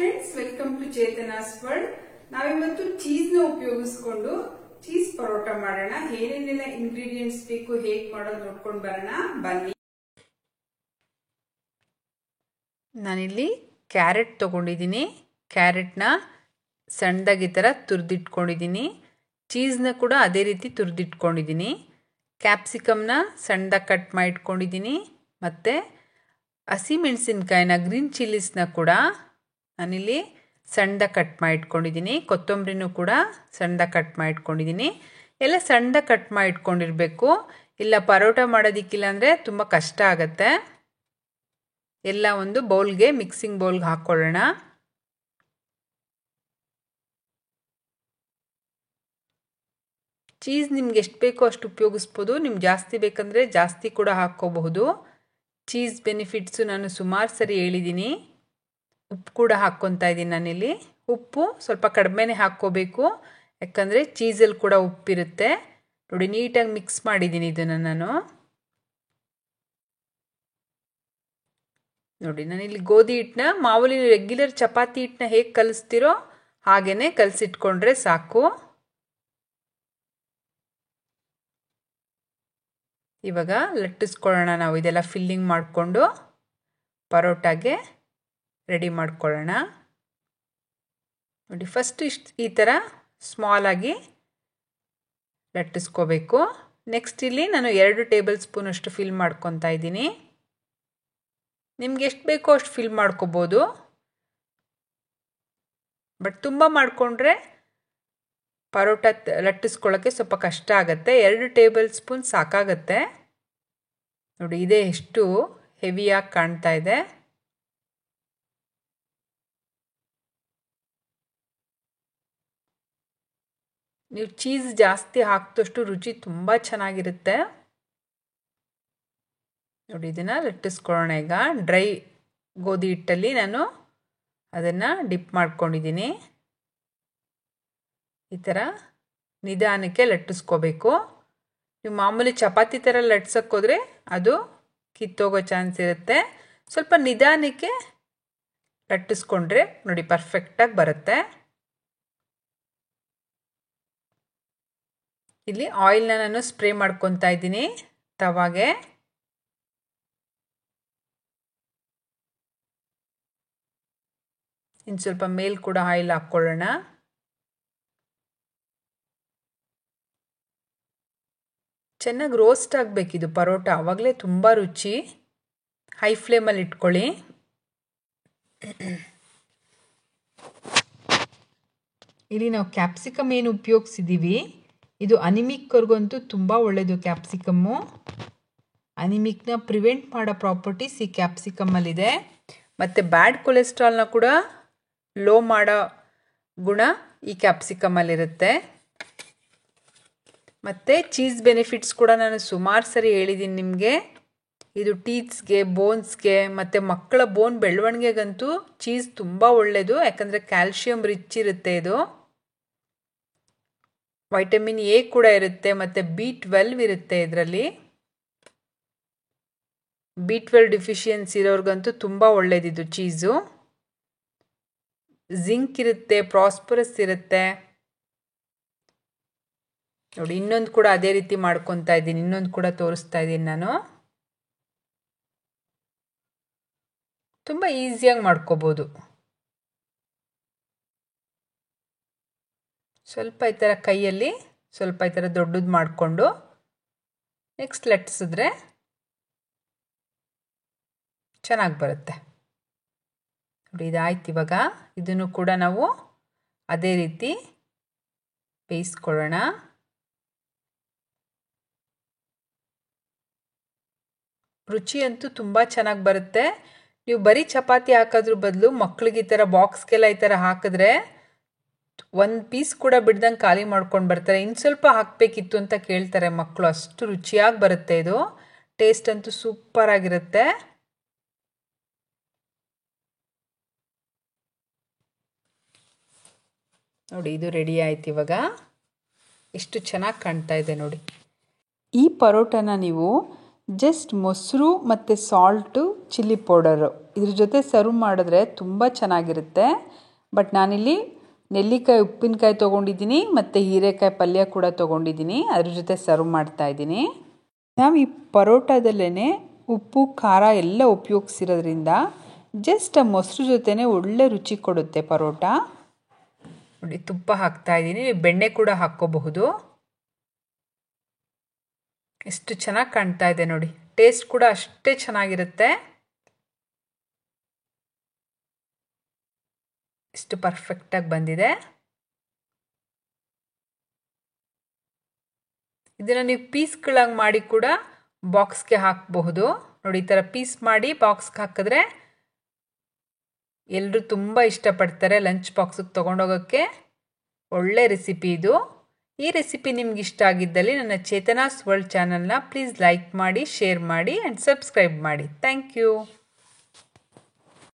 Friends, welcome to Chetana's world. ನಾವಿವತ್ತು cheese ನ ಉಪಯೋಗಿಸಿಕೊಂಡು ಚೀಸ್ ಪರೋಟ ಮಾಡೋಣ. ಏನೇನೆಲ್ಲ ಇಂಗ್ರೀಡಿಯೆಂಟ್ಸ್ ಬೇಕು, ಹೇಗೆ ಮಾಡೋದು ನೋಡ್ಕೊಂಡು ಬರೋಣ ಬನ್ನಿ. ನಾನಿಲ್ಲಿ ಕ್ಯಾರೆಟ್ ತಗೊಂಡಿದ್ದೀನಿ. ಕ್ಯಾರೆಟ್ನ ಸಣ್ಣದಾಗಿ ಈ ಥರ ತುರಿದಿಟ್ಕೊಂಡಿದ್ದೀನಿ. ಚೀಸ್ನ ಕೂಡ ಅದೇ ರೀತಿ ತುರಿದಿಟ್ಕೊಂಡಿದ್ದೀನಿ. ಕ್ಯಾಪ್ಸಿಕಮ್ನ ಸಣ್ಣದಾಗಿ ಕಟ್ ಮಾಡಿ ಇಟ್ಕೊಂಡಿದ್ದೀನಿ. ಮತ್ತು ಹಸಿಮೆಣಸಿನ್ಕಾಯಿನ ಗ್ರೀನ್ ಚಿಲ್ಲೀಸ್ನ ಕೂಡ ನಾನಿಲ್ಲಿ ಸಣ್ಣದಾಗಿ ಕಟ್ ಮಾಡಿ ಇಟ್ಕೊಂಡಿದ್ದೀನಿ. ಕೊತ್ತಂಬರಿನೂ ಕೂಡ ಸಣ್ಣದಾಗಿ ಕಟ್ ಮಾಡಿ ಇಟ್ಕೊಂಡಿದ್ದೀನಿ. ಎಲ್ಲ ಸಣ್ಣದಾಗಿ ಕಟ್ ಮಾಡಿ ಇಟ್ಕೊಂಡಿರಬೇಕು, ಇಲ್ಲ ಪರೋಟ ಮಾಡೋದಕ್ಕಿಲ್ಲ ಅಂದರೆ ತುಂಬ ಕಷ್ಟ ಆಗುತ್ತೆ. ಎಲ್ಲ ಒಂದು ಬೌಲ್ಗೆ, ಮಿಕ್ಸಿಂಗ್ ಬೌಲ್ಗೆ ಹಾಕ್ಕೊಳ್ಳೋಣ. ಚೀಸ್ ನಿಮ್ಗೆ ಎಷ್ಟು ಬೇಕೋ ಅಷ್ಟು ಉಪಯೋಗಿಸ್ಬೋದು. ನಿಮ್ಗೆ ಜಾಸ್ತಿ ಬೇಕಂದರೆ ಜಾಸ್ತಿ ಕೂಡ ಹಾಕ್ಕೋಬಹುದು. ಚೀಸ್ ಬೆನಿಫಿಟ್ಸು ನಾನು ಸುಮಾರು ಸರಿ ಹೇಳಿದ್ದೀನಿ. ಉಪ್ಪು ಕೂಡ ಹಾಕ್ಕೊತಾ ಇದ್ದೀನಿ ನಾನಿಲ್ಲಿ. ಉಪ್ಪು ಸ್ವಲ್ಪ ಕಡಿಮೆನೇ ಹಾಕ್ಕೋಬೇಕು, ಯಾಕಂದರೆ ಚೀಸಲ್ಲಿ ಕೂಡ ಉಪ್ಪಿರುತ್ತೆ. ನೋಡಿ, ನೀಟಾಗಿ ಮಿಕ್ಸ್ ಮಾಡಿದ್ದೀನಿ ಇದನ್ನು ನಾನು. ನೋಡಿ, ನಾನಿಲ್ಲಿ ಗೋಧಿ ಹಿಟ್ಟನ್ನ ಮಾಮೂಲಿ ರೆಗ್ಯುಲರ್ ಚಪಾತಿ ಹಿಟ್ಟನ್ನ ಹೇಗೆ ಕಲಿಸ್ತಿರೋ ಹಾಗೇ ಕಲಸಿಟ್ಕೊಂಡ್ರೆ ಸಾಕು. ಇವಾಗ ಲಟ್ಟಿಸ್ಕೊಳ್ಳೋಣ. ನಾವು ಇದೆಲ್ಲ ಫಿಲ್ಲಿಂಗ್ ಮಾಡಿಕೊಂಡು ಪರೋಟಾಗೆ ರೆಡಿ ಮಾಡ್ಕೊಳ್ಳೋಣ. ನೋಡಿ, ಫಸ್ಟ್ ಈ ಥರ ಸ್ಮಾಲಾಗಿ ಲಟ್ಟಿಸ್ಕೋಬೇಕು. ನೆಕ್ಸ್ಟ್ ಇಲ್ಲಿ ನಾನು 2 ಟೇಬಲ್ ಸ್ಪೂನ್ ಅಷ್ಟು ಫಿಲ್ ಮಾಡ್ಕೊತಾ ಇದ್ದೀನಿ. ನಿಮ್ಗೆ ಎಷ್ಟು ಬೇಕೋ ಅಷ್ಟು ಫಿಲ್ ಮಾಡ್ಕೋಬೋದು, ಬಟ್ ತುಂಬ ಮಾಡಿಕೊಂಡ್ರೆ ಪರೋಟ ಲಟ್ಟಿಸ್ಕೊಳ್ಳೋಕ್ಕೆ ಸ್ವಲ್ಪ ಕಷ್ಟ ಆಗುತ್ತೆ. 2 ಟೇಬಲ್ ಸ್ಪೂನ್ ಸಾಕಾಗತ್ತೆ. ನೋಡಿ, ಇದೇ ಎಷ್ಟು ಹೆವಿಯಾಗಿ ಕಾಣ್ತಾ ಇದೆ. ನೀವು ಚೀಸ್ ಜಾಸ್ತಿ ಹಾಕಿದಷ್ಟು ರುಚಿ ತುಂಬ ಚೆನ್ನಾಗಿರುತ್ತೆ. ನೋಡಿ, ಇದನ್ನು ಲಟ್ಟಿಸ್ಕೊಳ್ಳೋಣ. ಈಗ ಡ್ರೈ ಗೋಧಿ ಹಿಟ್ಟಲ್ಲಿ ನಾನು ಅದನ್ನು ಡಿಪ್ ಮಾಡ್ಕೊಂಡಿದ್ದೀನಿ. ಈ ಥರ ನಿಧಾನಕ್ಕೆ ಲಟ್ಟಿಸ್ಕೋಬೇಕು. ನೀವು ಮಾಮೂಲಿ ಚಪಾತಿ ಥರ ಲಟ್ಸೋಕ್ಕೋದ್ರೆ ಅದು ಕಿತ್ತೋಗೋ ಚಾನ್ಸ್ ಇರುತ್ತೆ. ಸ್ವಲ್ಪ ನಿಧಾನಕ್ಕೆ ಲಟ್ಟಿಸ್ಕೊಂಡ್ರೆ ನೋಡಿ ಪರ್ಫೆಕ್ಟಾಗಿ ಬರುತ್ತೆ. ಇಲ್ಲಿ ಆಯಿಲ್ನ ನಾನು ಸ್ಪ್ರೇ ಮಾಡ್ಕೊತಾ ಇದ್ದೀನಿ ತವಾಗೆ. ಇನ್ನು ಸ್ವಲ್ಪ ಮೇಲ್ ಕೂಡ ಆಯಿಲ್ ಹಾಕ್ಕೊಳ್ಳೋಣ. ಚೆನ್ನಾಗಿ ರೋಸ್ಟ್ ಆಗಬೇಕಿದು ಪರೋಟ, ಆವಾಗಲೇ ತುಂಬ ರುಚಿ. ಹೈ ಫ್ಲೇಮಲ್ಲಿ ಇಟ್ಕೊಳ್ಳಿ. ಇಲ್ಲಿ ನಾವು ಕ್ಯಾಪ್ಸಿಕಮ್ ಏನು ಉಪಯೋಗಿಸಿದ್ದೀವಿ, ಇದು ಅನಿಮಿಕ್ವರ್ಗಂತೂ ತುಂಬ ಒಳ್ಳೆಯದು. ಕ್ಯಾಪ್ಸಿಕಮ್ಮು ಅನಿಮಿಕ್ನ ಪ್ರಿವೆಂಟ್ ಮಾಡೋ ಪ್ರಾಪರ್ಟೀಸ್ ಈ ಕ್ಯಾಪ್ಸಿಕಮ್ಮಲ್ಲಿದೆ. ಮತ್ತು ಬ್ಯಾಡ್ ಕೊಲೆಸ್ಟ್ರಾಲ್ನ ಕೂಡ ಲೋ ಮಾಡೋ ಗುಣ ಈ ಕ್ಯಾಪ್ಸಿಕಮ್ಮಲ್ಲಿರುತ್ತೆ. ಮತ್ತು ಚೀಸ್ ಬೆನಿಫಿಟ್ಸ್ ಕೂಡ ನಾನು ಸುಮಾರು ಸರಿ ಹೇಳಿದ್ದೀನಿ ನಿಮಗೆ. ಇದು ಟೀತ್ಸ್ಗೆ, ಬೋನ್ಸ್ಗೆ ಮತ್ತು ಮಕ್ಕಳ ಬೋನ್ ಬೆಳವಣಿಗೆಗಂತೂ ಚೀಸ್ ತುಂಬ ಒಳ್ಳೆಯದು, ಯಾಕಂದರೆ ಕ್ಯಾಲ್ಶಿಯಂ ರಿಚ್ ಇರುತ್ತೆ. ಇದು ವೈಟಮಿನ್ ಎ ಕೂಡ ಇರುತ್ತೆ, ಮತ್ತು B12 ಇರುತ್ತೆ ಇದರಲ್ಲಿ. B12 ಡಿಫಿಷಿಯನ್ಸಿ ಇರೋರ್ಗಂತೂ ತುಂಬ ಒಳ್ಳೆಯದಿದು ಚೀಸು. ಜಿಂಕ್ ಇರುತ್ತೆ, ಪ್ರಾಸ್ಪರಸ್ ಇರುತ್ತೆ. ನೋಡಿ, ಇನ್ನೊಂದು ಕೂಡ ಅದೇ ರೀತಿ ಮಾಡ್ಕೊತಾ ಇದ್ದೀನಿ. ಇನ್ನೊಂದು ಕೂಡ ತೋರಿಸ್ತಾ ಇದ್ದೀನಿ ನಾನು. ತುಂಬ ಈಸಿಯಾಗಿ ಮಾಡ್ಕೋಬೋದು. ಸ್ವಲ್ಪ ಈ ಥರ ಕೈಯಲ್ಲಿ ಸ್ವಲ್ಪ ಈ ಥರ ದೊಡ್ಡದು ಮಾಡಿಕೊಂಡು ನೆಕ್ಸ್ಟ್ ಲಟ್ಟಿಸಿದ್ರೆ ಚೆನ್ನಾಗಿ ಬರುತ್ತೆ. ನೋಡಿ, ಇದಾಯ್ತು. ಇವಾಗ ಇದನ್ನು ಕೂಡ ನಾವು ಅದೇ ರೀತಿ ಬೇಯಿಸ್ಕೊಳ್ಳೋಣ. ರುಚಿ ಅಂತೂ ತುಂಬ ಚೆನ್ನಾಗಿ ಬರುತ್ತೆ. ನೀವು ಬರೀ ಚಪಾತಿ ಹಾಕೋದ್ರ ಬದಲು ಮಕ್ಳಿಗೆ ಈ ಥರ ಬಾಕ್ಸ್ಗೆಲ್ಲ ಈ ಥರ ಹಾಕಿದ್ರೆ ಒಂದು ಪೀಸ್ ಕೂಡ ಬಿಡ್ದಂಗೆ ಖಾಲಿ ಮಾಡ್ಕೊಂಡು ಬರ್ತಾರೆ. ಇನ್ನು ಸ್ವಲ್ಪ ಹಾಕಬೇಕಿತ್ತು ಅಂತ ಕೇಳ್ತಾರೆ ಮಕ್ಕಳು. ಅಷ್ಟು ರುಚಿಯಾಗಿ ಬರುತ್ತೆ ಇದು. ಟೇಸ್ಟ್ ಅಂತೂ ಸೂಪರ್ ಆಗಿರುತ್ತೆ. ನೋಡಿ, ಇದು ರೆಡಿ ಆಯ್ತು. ಇವಾಗ ಎಷ್ಟು ಚೆನ್ನಾಗಿ ಕಾಣ್ತಾ ಇದೆ ನೋಡಿ. ಈ ಪರೋಟನ ನೀವು ಜಸ್ಟ್ ಮೊಸರು ಮತ್ತು ಸಾಲ್ಟು, ಚಿಲ್ಲಿ ಪೌಡರು ಇದ್ರ ಜೊತೆ ಸರ್ವ್ ಮಾಡಿದ್ರೆ ತುಂಬ ಚೆನ್ನಾಗಿರುತ್ತೆ. ಬಟ್ ನಾನಿಲ್ಲಿ ನೆಲ್ಲಿಕಾಯಿ ಉಪ್ಪಿನಕಾಯಿ ತೊಗೊಂಡಿದ್ದೀನಿ ಮತ್ತು ಹೀರೆಕಾಯಿ ಪಲ್ಯ ಕೂಡ ತೊಗೊಂಡಿದ್ದೀನಿ. ಅದ್ರ ಜೊತೆ ಸರ್ವ್ ಮಾಡ್ತಾಯಿದ್ದೀನಿ. ನಾವು ಈ ಪರೋಟದಲ್ಲೇ ಉಪ್ಪು ಖಾರ ಎಲ್ಲ ಉಪಯೋಗಿಸಿರೋದ್ರಿಂದ ಜಸ್ಟ್ ಆ ಮೊಸರು ಜೊತೆನೇ ಒಳ್ಳೆ ರುಚಿ ಕೊಡುತ್ತೆ ಪರೋಟ. ನೋಡಿ, ತುಪ್ಪ ಹಾಕ್ತಾಯಿದ್ದೀನಿ, ಬೆಣ್ಣೆ ಕೂಡ ಹಾಕ್ಕೋಬಹುದು. ಎಷ್ಟು ಚೆನ್ನಾಗಿ ಕಾಣ್ತಾ ಇದೆ ನೋಡಿ. ಟೇಸ್ಟ್ ಕೂಡ ಅಷ್ಟೇ ಚೆನ್ನಾಗಿರುತ್ತೆ. ಎಷ್ಟು ಪರ್ಫೆಕ್ಟಾಗಿ ಬಂದಿದೆ. ಇದನ್ನು ನೀವು ಪೀಸ್ಗಳಾಗಿ ಮಾಡಿ ಕೂಡ ಬಾಕ್ಸ್ಗೆ ಹಾಕಬಹುದು. ನೋಡಿ, ಈ ಥರ ಪೀಸ್ ಮಾಡಿ ಬಾಕ್ಸ್ಗೆ ಹಾಕಿದ್ರೆ ಎಲ್ಲರೂ ತುಂಬ ಇಷ್ಟಪಡ್ತಾರೆ ಲಂಚ್ ಬಾಕ್ಸಿಗೆ ತೊಗೊಂಡೋಗೋಕ್ಕೆ. ಒಳ್ಳೆ ರೆಸಿಪಿ ಇದು. ಈ ರೆಸಿಪಿ ನಿಮ್ಗೆ ಇಷ್ಟ ಆಗಿದ್ದಲ್ಲಿ ನನ್ನ ಚೇತನಾಸ್ ವರ್ಲ್ಡ್ ಚಾನಲ್ನ ಪ್ಲೀಸ್ ಲೈಕ್ ಮಾಡಿ, ಶೇರ್ ಮಾಡಿ ಆ್ಯಂಡ್ ಸಬ್ಸ್ಕ್ರೈಬ್ ಮಾಡಿ. Thank you.